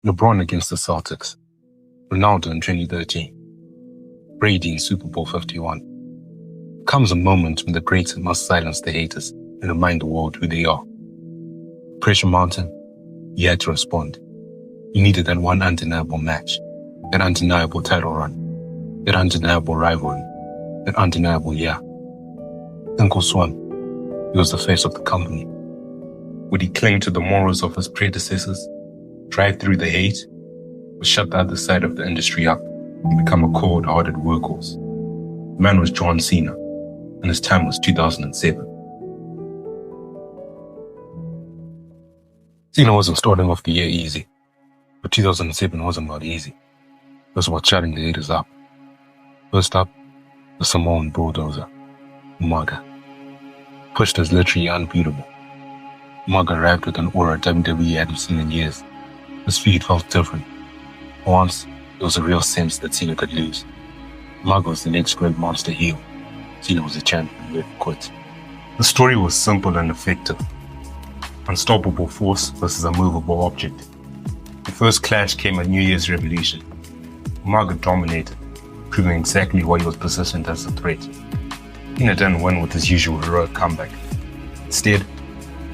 LeBron against the Celtics, Ronaldo in 2013, Brady in Super Bowl 51. Comes a moment when the greats must silence the haters and remind the world who they are. Pressure mountain, you had to respond. You needed that one undeniable match, that undeniable title run, that undeniable rivalry, that undeniable year. Uncle Swam, he was the face of the company. Would he cling to the morals of his predecessors, drive through the hate, or shut the other side of the industry up and become a cold-hearted workhorse? The man was John Cena, and his time was 2007. Cena wasn't starting off the year easy, but 2007 wasn't about easy. It was about shutting the haters up. First up, the Samoan bulldozer, Umaga. Pushed as literally unbeatable. Umaga arrived with an aura WWE hadn't seen in years. His feet felt different. Once, there was a real sense that Cena could lose. Umaga was the next great monster heel. Cena was a champion who had quit. The story was simple and effective. Unstoppable force versus a movable object. The first clash came at New Year's Revolution. Umaga dominated, proving exactly why he was positioned as a threat. Cena didn't win with his usual heroic comeback. Instead,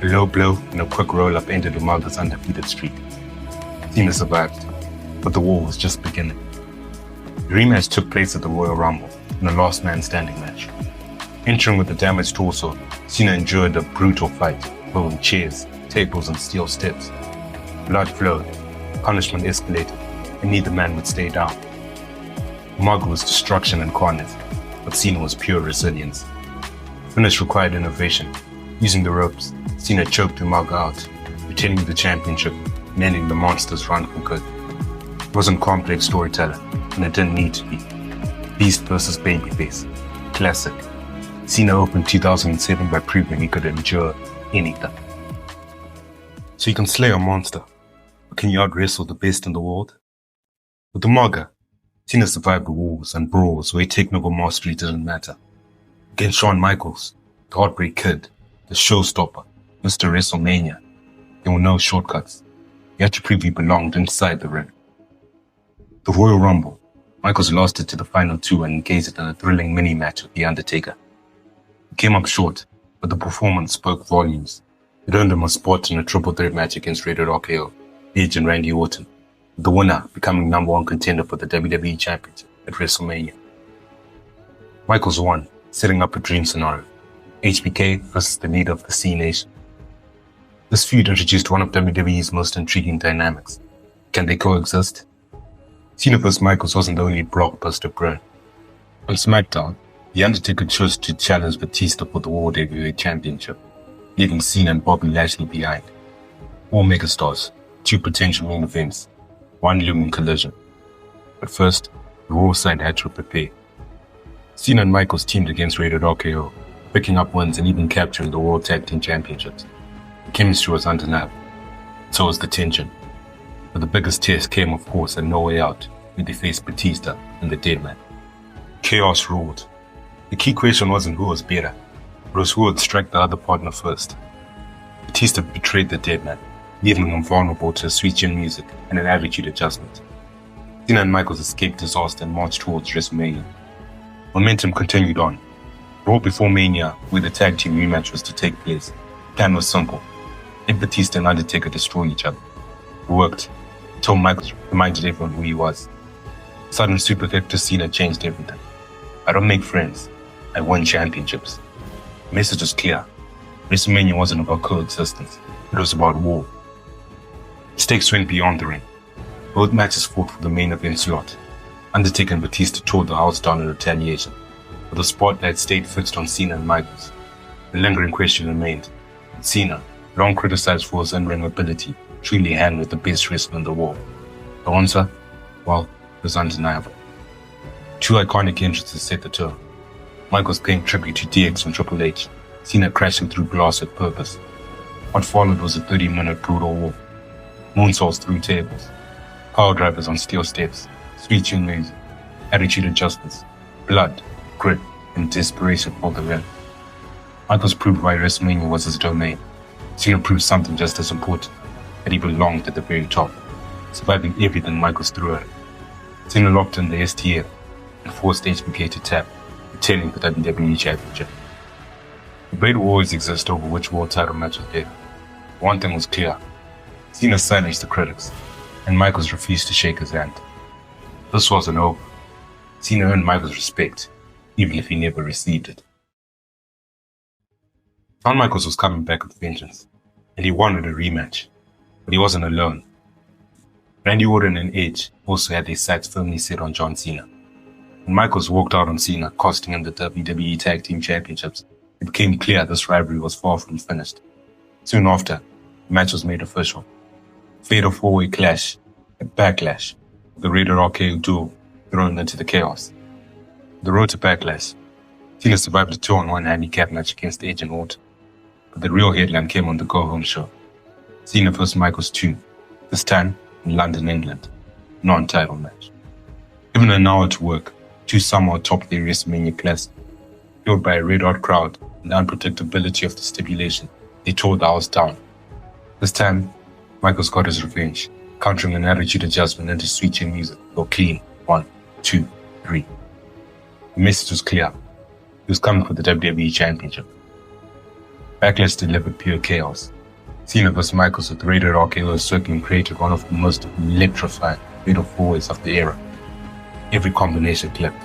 a low blow and a quick roll-up ended Umaga's undefeated streak. Cena survived, but the war was just beginning. The rematch took place at the Royal Rumble in a last man standing match. Entering with a damaged torso, Cena endured a brutal fight, filled with chairs, tables and steel steps. Blood flowed, punishment escalated, and neither man would stay down. Umaga was destruction incarnate, but Cena was pure resilience. Finish required innovation. Using the ropes, Cena choked Umaga out, retaining the championship and ending the monster's run for good. It wasn't complex storytelling, and it didn't need to be. Beast versus babyface. Classic. Cena opened 2007 by proving he could endure anything. So you can slay a monster, but can you out-wrestle the best in the world? With Umaga, Cena survived the wars and brawls where technical mastery didn't matter. Against Shawn Michaels, the Heartbreak Kid, the showstopper, Mr. WrestleMania, there were no shortcuts. You had to prove he belonged inside the ring. The Royal Rumble, Michaels lost it to the final two and engaged in a thrilling mini-match with The Undertaker. He came up short, but the performance spoke volumes. It earned him a spot in a triple threat match against Rated RKO, Edge and Randy Orton, with the winner becoming #1 contender for the WWE Championship at WrestleMania. Michaels won, setting up a dream scenario. HBK versus the leader of the C Nation. This feud introduced one of WWE's most intriguing dynamics. Can they coexist? Cena vs. Michaels wasn't the only blockbuster brand. On SmackDown, The Undertaker chose to challenge Batista for the World Heavyweight Championship, leaving Cena and Bobby Lashley behind. All megastars, two potential main events, one looming collision. But first, the Raw side had to prepare. Cena and Michaels teamed against Rated RKO, picking up wins and even capturing the World Tag Team Championships. The chemistry was undeniable. So was the tension. But the biggest test came, of course, at No Way Out, where they faced Batista and the Deadman. Chaos ruled. The key question wasn't who was better, it was who would strike the other partner first. Batista betrayed the Deadman, leaving him vulnerable to sweet chin music and an attitude adjustment. Cena and Michaels escaped disaster and marched towards WrestleMania. Momentum continued on. Raw before Mania, where the tag team rematch was to take place, the plan was simple. Let Batista and Undertaker destroy each other. It worked, until Michaels reminded everyone who he was. Sudden super effective Cena changed everything. I don't make friends, I win championships. The message was clear. WrestleMania wasn't about coexistence, it was about war. Stakes went beyond the ring. Both matches fought for the main event slot. Undertaker and Batista tore the house down in retaliation, but the spotlight stayed fixed on Cena and Michaels. The lingering question remained, did Cena, long criticized for his in-ring ability, truly hang with the best wrestler in the world? The answer? Well, it was undeniable. Two iconic entrances set the tone. Michaels paying tribute to DX and Triple H, Cena crashing through glass with purpose. What followed was a 30-minute brutal war. Moonsaults through tables, power drivers on steel steps, sweet-tune music, attitude adjustments, blood, grit, and desperation for the win. Michaels proved why WrestleMania was his domain. Cena proved something just as important, that he belonged at the very top. surviving everything Michaels threw at him. Cena locked in the STF and forced HBK to tap, retaining the WWE Championship. Debate will always exist over which world title match was better. One thing was clear: Cena silenced the critics, and Michaels refused to shake his hand. This wasn't over. Cena earned Michaels' respect, even if he never received it. Shawn Michaels was coming back with vengeance, and he wanted a rematch, but he wasn't alone. Randy Orton and Edge also had their sights firmly set on John Cena. When Michaels walked out on Cena, costing him the WWE Tag Team Championships, it became clear this rivalry was far from finished. Soon after, the match was made official. Fatal four-way clash at Backlash, the Rated RKO duel thrown into the chaos. The road to Backlash, Cena survived a 2-on-1 handicap match against Edge and Orton, but the real headline came on the go-home show. Cena vs. Michaels 2, this time in London, England, non-title match. Given an hour to work, two somehow topped their WrestleMania class. Fueled by a red-hot crowd and the unpredictability of the stipulation, they tore the house down. This time, Michaels got his revenge, countering an attitude adjustment into switching music. Go clean. 1, 2, 3. The message was clear. He was coming for the WWE Championship. Backlash delivered pure chaos. Cena vs. Michaels with Rated RKO circling created one of the most electrifying fatal four-ways of the era. Every combination clicked.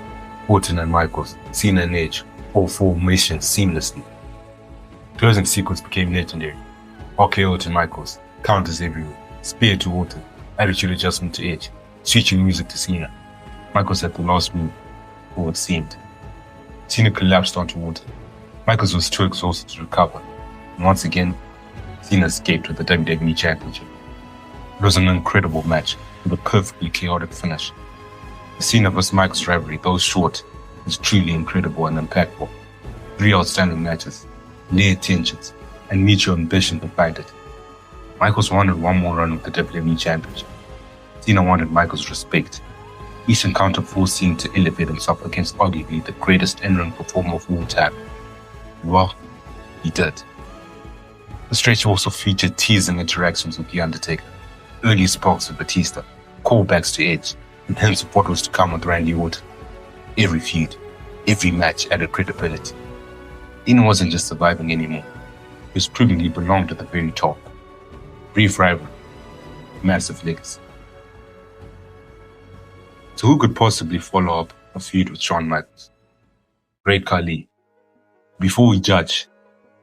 Orton and Michaels, Cena and Edge, all formations seamlessly. Closing sequence became legendary. RKO to Michaels, counters everywhere, spear to Orton, attitude adjustment to Edge, switching music to Cena. Michaels had the last move, or it seemed. Cena collapsed onto Orton. Michaels was too exhausted to recover, and once again, Cena escaped with the WWE Championship. It was an incredible match with a perfectly chaotic finish. The Cena vs. Michaels rivalry, though short, was truly incredible and impactful. 3 outstanding matches, layered tensions, and mutual ambition defined it. Michaels wanted one more run with the WWE Championship. Cena wanted Michaels' respect. Each encounter forced Cena to elevate himself against arguably the greatest in-ring performer of all time. Well, he did. The stretch also featured teasing interactions with The Undertaker, early sparks with Batista, callbacks to Edge, and hints of what was to come with Randy Orton. Every feud, every match added credibility. Cena wasn't just surviving anymore. He was proving he belonged at the very top. Brief rivalry, massive legacy. So who could possibly follow up a feud with Shawn Michaels? Great Khali. Before we judge,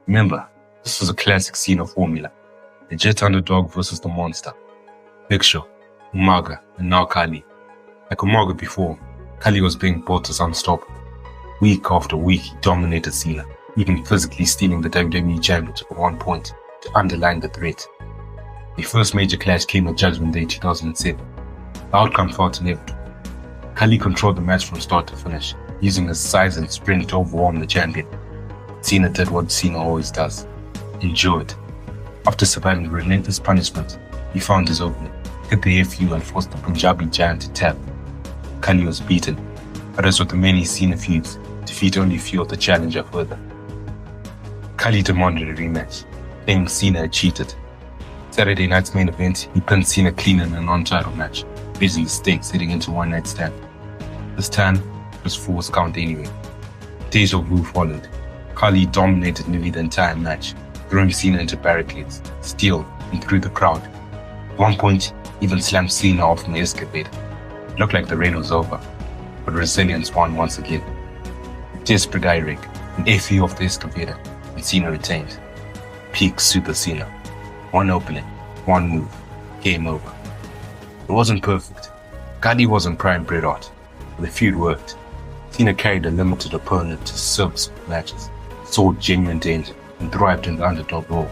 remember, this was a classic Cena formula. The jet underdog versus the monster. Big Show, Umaga, and now Khali. Like Umaga before, Khali was being built as unstoppable. Week after week, he dominated Cena, even physically stealing the WWE Championship at one point to underline the threat. The first major clash came at Judgment Day 2007. The outcome felt inevitable. Khali controlled the match from start to finish, using his size and strength to overwhelm the champion. Cena did what Cena always does: endured. After surviving relentless punishment, he found his opening, hit the FU and forced the Punjabi giant to tap. Khali was beaten, but as with the many Cena feuds, defeat only fueled the challenger further. Khali demanded a rematch, claiming Cena had cheated. Saturday night's main event, he pinned Cena clean in a non-title match, raising the stakes heading into one night stand. This time, it was Fool's Count anyway. Deja vu followed. Khali dominated nearly the entire match, throwing Cena into barricades, steel, and through the crowd. At one point, even slammed Cena off an escalator. It looked like the rain was over, but resilience won once again. A desperate eye rig, an FU off the excavator, and Cena retained. Peak Super Cena. One opening, one move, game over. It wasn't perfect. Khali wasn't prime Bret Hart, but the feud worked. Cena carried a limited opponent to serviceable matches, saw genuine danger, and thrived in the underdog role.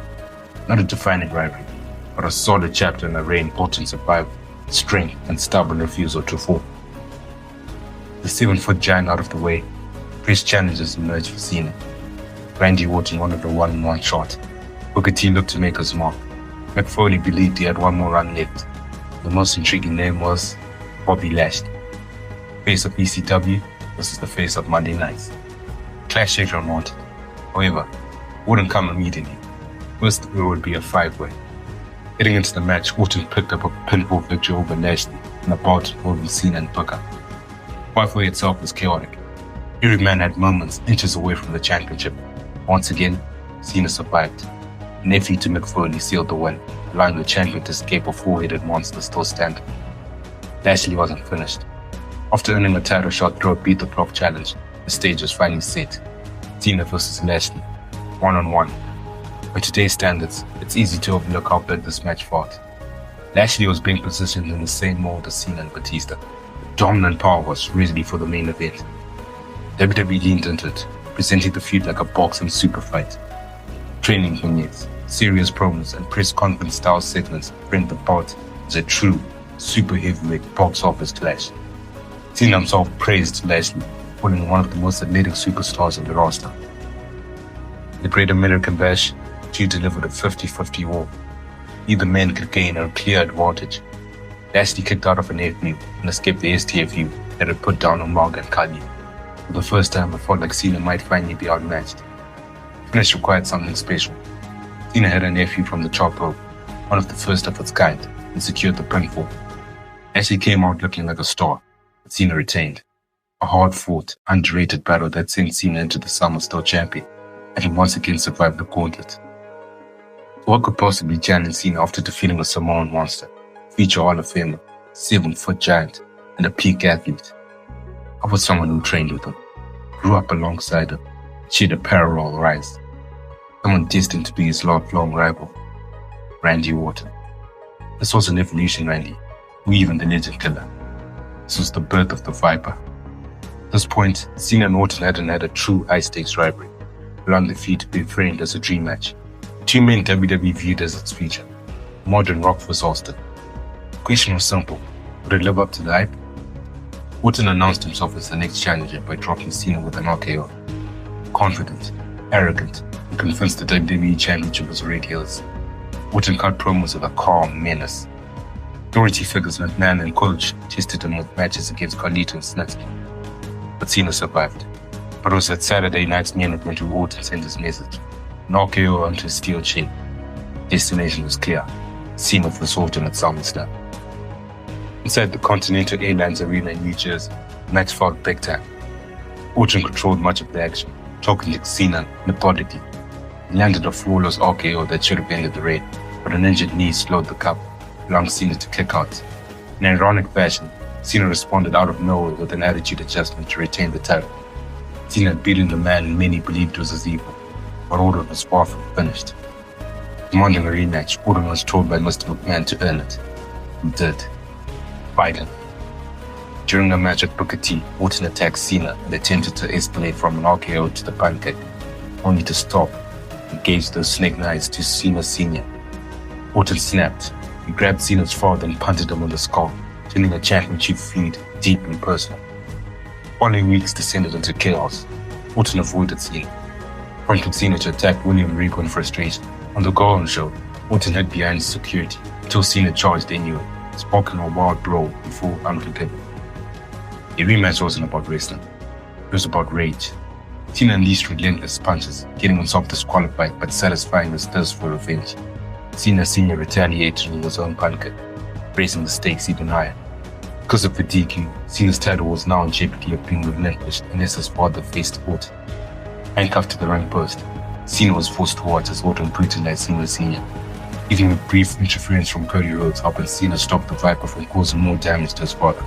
Not a defining rivalry, but a solid chapter in a reign built in survival, strength, and stubborn refusal to fall. The 7-foot giant out of the way, fresh challenges emerged for Cena. Randy Orton wanted a one-on-one shot. Booker T looked to make his mark. Mick Foley believed he had one more run left. The most intriguing name was Bobby Lashley, face of ECW versus the face of Monday Nights. Clash everyone wanted. However, it wouldn't come immediately. First, it would be a 5-way. Heading into the match, Orton picked up a pinfall victory over Lashley in a bout involving Cena and Booker. The fight itself was chaotic. Every man had moments inches away from the championship. Once again, Cena survived. An FE to Mick Foley sealed the win, allowing the champion to escape a four-headed monster still standing. Lashley wasn't finished. After earning a title shot through a beat-the-clock challenge, the stage was finally set. Cena versus Lashley, one-on-one. By today's standards, it's easy to overlook how big this match fought. Lashley was being positioned in the same mold as Cena and Batista. Dominant power was ready for the main event. WWE leaned into it, presenting the feud like a boxing super fight. Training vignettes, serious promos, and press conference style segments bring the bout as a true super heavyweight box office clash. Cena himself praised Lashley, calling one of the most athletic superstars on the roster. The Great American Bash, she delivered a 50-50 war. Either man could gain a clear advantage. Lashley kicked out of an FU and escaped the STFU that had put down Umaga and Kali. For the first time, I felt like Cena might finally be outmatched. The finish required something special. Cena had an FU from the chop rope, one of the first of its kind, and secured the pinfall. Lashley came out looking like a star, but Cena retained. A hard-fought, underrated battle that sent Cena into the summer still champion, and he once again survived the gauntlet. What could possibly challenge Cena after defeating a Samoan monster, future Hall of Famer, 7-foot giant, and a peak athlete? I was someone who trained with him, grew up alongside him, shared a parallel rise. Someone destined to be his lifelong rival, Randy Orton. This was an evolution, Randy, or even the legend killer. This was the birth of the Viper. At this point, Cena and Orton hadn't had a true high-stakes rivalry, allowing the feud to be framed as a dream match. Two men WWE viewed as its future, modern Rock vs. Austin. The question was simple: would it live up to the hype? Orton announced himself as the next challenger by dropping Cena with an RKO. Confident, arrogant, and convinced the WWE Championship was already his. Orton cut promos with a calm menace. Authority figures McMahon and Coach tested him with matches against Carlito and Snitsky. But Cena survived. But it was that Saturday night's main event when Orton sent his message. An RKO onto a steel chain. Destination was clear: Cena vs. Orton at SummerSlam. Inside the Continental Airlines Arena in New Jersey, the match felt big time. Orton controlled much of the action, talking to Cena methodically. He landed a flawless RKO that should have ended the raid, but an injured knee slowed the couple, allowing Cena to kick out. In ironic fashion, Cena responded out of nowhere with an attitude adjustment to retain the title. Cena had beaten the man many believed was his equal, but Orton was far from finished. Demanding a rematch, Orton was told by Mr. McMahon to earn it. He did. Finally. During a match at Booker T, Orton attacked Cena and attempted to escalate from an RKO to the pancake, only to stop and gauge those snake knives to Cena Sr. Orton snapped. He grabbed Cena's father and punted him on the skull, turning a championship feud deep and personal. Following weeks descended into chaos. Orton avoided Cena, prompted Cena to attack William Regal in frustration. On the Golden Show, Orton hid behind security until Cena charged anyway, sparking a wild brawl before unforgiving. A rematch wasn't about wrestling, it was about rage. Cena unleashed relentless punches, getting himself disqualified but satisfying his thirst for revenge. Cena Sr. retaliated with his own pancake, raising the stakes even higher. Because of the DQ, Cena's title was now in jeopardy of being relinquished unless his father faced Orton. Handcuffed to the ring post, Cena was forced to watch as Orton brutalized Cena Sr., leaving a brief interference from Cody Rhodes helping Cena stop the Viper from causing more damage to his father.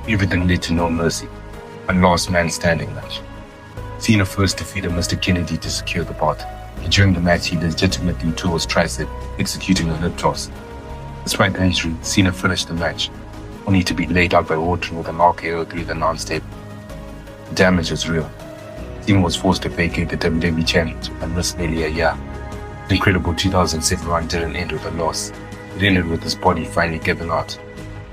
Everything led to No Mercy, a last man standing match. Cena first defeated Mr. Kennedy to secure the bout, and during the match he legitimately tore his tricep, executing a hip toss. Despite the injury, Cena finished the match, only to be laid out by Orton with an RKO through the non-stable. The damage was real. Cena was forced to vacate the WWE Championship and missed nearly a year. The incredible 2007 run didn't end with a loss. It ended with his body finally giving out.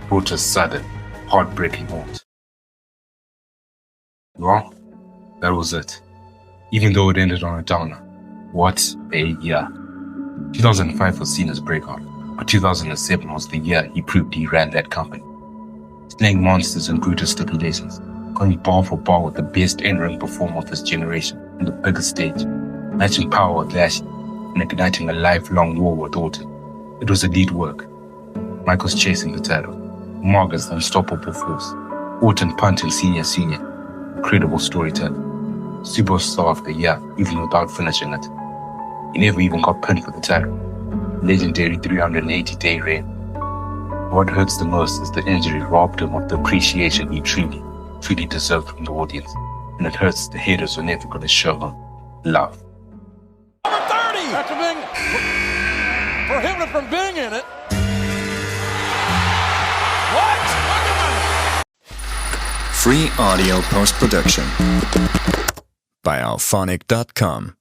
Brought a sudden, heartbreaking halt. Well, that was it. Even though it ended on a downer. What a year. 2005 was Cena's breakout, but 2007 was the year he proved he ran that company. Slaying monsters and brutal stipulations, going bar for bar with the best in-ring performer of his generation on the biggest stage, matching power with Lashley, and igniting a lifelong war with Orton. It was elite work. Michael's chasing the title. Marga's the unstoppable force. Orton punting senior. Incredible storytelling. Superstar of the year, even without finishing it. He never even got pinned for the title. Legendary 380-day reign. What hurts the most is the injury robbed him of the appreciation he truly deserved from the audience. And it hurts the haters who are never going to show him love. Number 30! After being prohibited from being in it. What? Free audio post-production by alphonic.com.